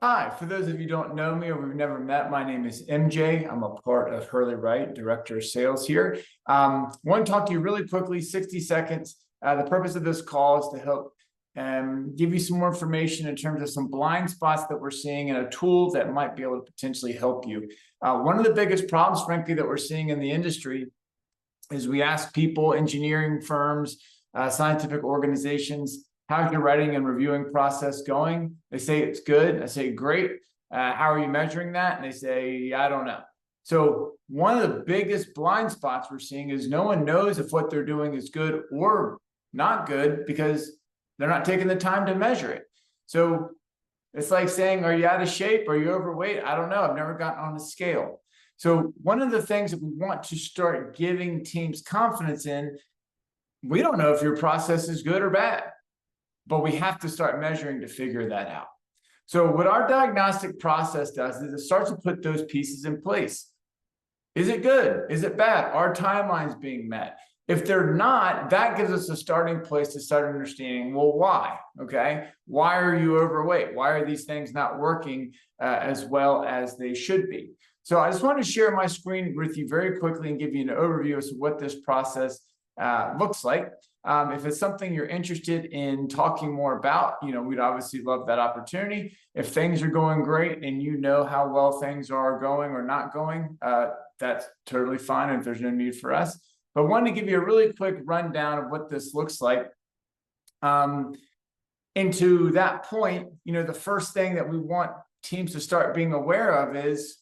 Hi, for those of you who don't know me or we've never met, my name is MJ. I'm a part of Hurley Write, Director of Sales here. Want to talk to you really quickly, 60 seconds. The purpose of this call is to help give you some more information in terms of some blind spots that we're seeing and a tool that might be able to potentially help you. One of the biggest problems, frankly, that we're seeing in the industry is we ask people, engineering firms, scientific organizations, how's your writing and reviewing process going? They say it's good. I say, great. How are you measuring that? And they say, I don't know. So one of the biggest blind spots we're seeing is no one knows if what they're doing is good or not good because they're not taking the time to measure it. So it's like saying, are you out of shape? Are you overweight? I don't know. I've never gotten on a scale. So one of the things that we want to start giving teams confidence in, we don't know if your process is good or bad, but we have to start measuring to figure that out. So what our diagnostic process does is it starts to put those pieces in place. Is it good? Is it bad? Are timelines being met? If they're not, that gives us a starting place to start understanding, well, why? Okay. Why are you overweight? Why are these things not working as well as they should be? So I just want to share my screen with you very quickly and give you an overview as to what this process looks like. If it's something you're interested in talking more about, we'd obviously love that opportunity. If things are going great and you know how well things are going or not going, that's totally fine if there's no need for us. But I wanted to give you a really quick rundown of what this looks like. And to that point, the first thing that we want teams to start being aware of is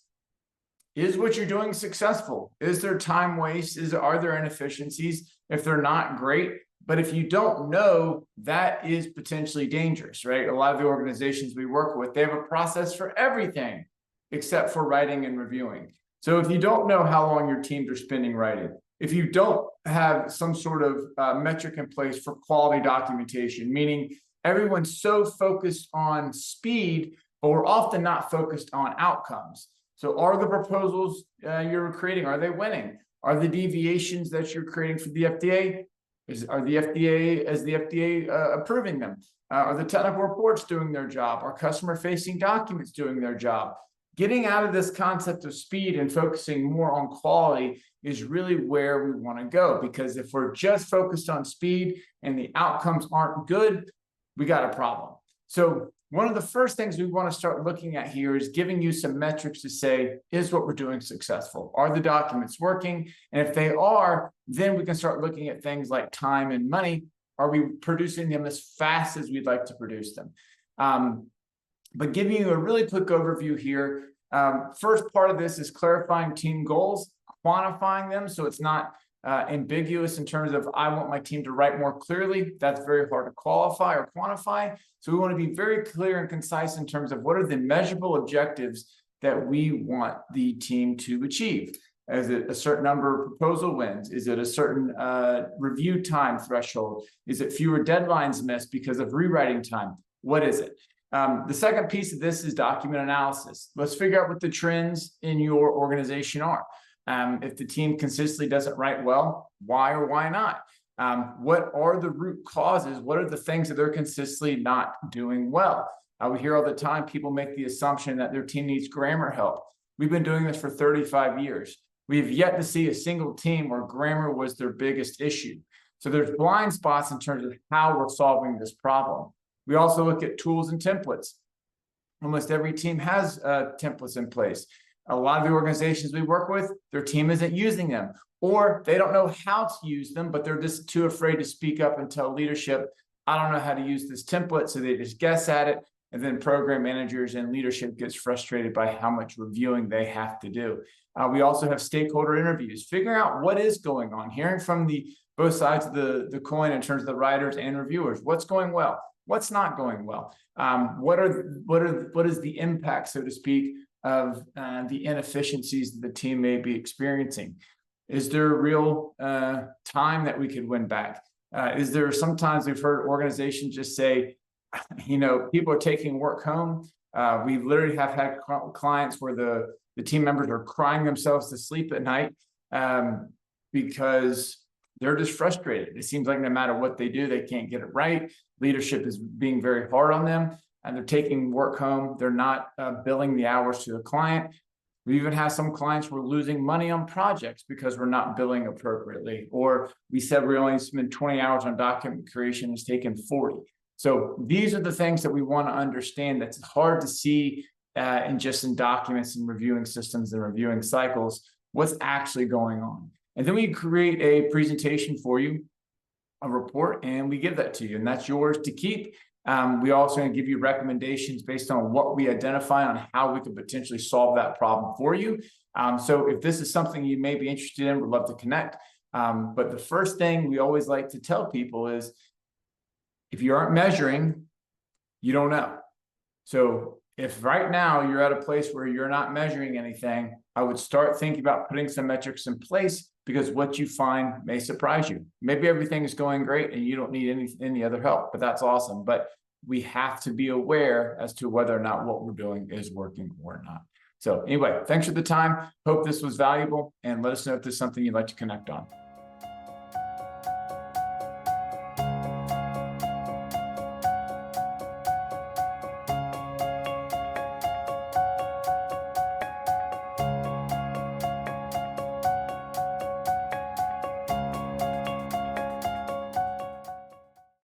what you're doing successful? Is there time waste? Are there inefficiencies? If they're not, great. But if you don't know, that is potentially dangerous, right? A lot of the organizations we work with, they have a process for everything except for writing and reviewing. So if you don't know how long your teams are spending writing, if you don't have some sort of metric in place for quality documentation, meaning everyone's so focused on speed, but we're often not focused on outcomes. So are the proposals you're creating, are they winning? Are the deviations that you're creating for the FDA, is the FDA approving them? Are the technical reports doing their job? Are customer-facing documents doing their job? Getting out of this concept of speed and focusing more on quality is really where we want to go, because if we're just focused on speed and the outcomes aren't good, we got a problem. So one of the first things we want to start looking at here is giving you some metrics to say, is what we're doing successful? Are the documents working? And if they are, then we can start looking at things like time and money. Are we producing them as fast as we'd like to produce them? But giving you a really quick overview here, first part of this is clarifying team goals, quantifying them so it's not ambiguous in terms of I want my team to write more clearly. That's very hard to qualify or quantify. So we want to be very clear and concise in terms of what are the measurable objectives that we want the team to achieve. Is it a certain number of proposal wins? Is it a certain review time threshold? Is it fewer deadlines missed because of rewriting time? What is it? The second piece of this is document analysis. Let's figure out what the trends in your organization are. If the team consistently doesn't write well, why or why not? What are the root causes? What are the things that they're consistently not doing well? We hear all the time people make the assumption that their team needs grammar help. We've been doing this for 35 years. We've yet to see a single team where grammar was their biggest issue. So there's blind spots in terms of how we're solving this problem. We also look at tools and templates. Almost every team has templates in place. A lot of the organizations we work with, their team isn't using them, or they don't know how to use them, but they're just too afraid to speak up and tell leadership, I don't know how to use this template. So they just guess at it. And then program managers and leadership gets frustrated by how much reviewing they have to do. We also have stakeholder interviews, figuring out what is going on, hearing from both sides of the coin in terms of the writers and reviewers. What's going well? What's not going well? What is the impact, so to speak, of the inefficiencies that the team may be experiencing? Is there real time that we could win back? Is there sometimes we've heard organizations just say, people are taking work home. We literally have had clients where the team members are crying themselves to sleep at night because they're just frustrated. It seems like no matter what they do, they can't get it right. Leadership is being very hard on them. and they're taking work home. They're not billing the hours to the client. We even have some clients we're losing money on projects because we're not billing appropriately, or we said we only spend 20 hours on document creation, it's taken 40. So these are the things that we want to understand. That's hard to see in documents and reviewing systems and reviewing cycles, what's actually going on. And then we create a presentation for you, a report, and we give that to you, and that's yours to keep. We also going to give you recommendations based on what we identify on how we could potentially solve that problem for you. So if this is something you may be interested in, we'd love to connect. But the first thing we always like to tell people is, if you aren't measuring, you don't know. So if right now you're at a place where you're not measuring anything, I would start thinking about putting some metrics in place, because what you find may surprise you. Maybe everything is going great and you don't need any other help, but that's awesome. But we have to be aware as to whether or not what we're doing is working or not. So anyway, thanks for the time. Hope this was valuable, and let us know if there's something you'd like to connect on.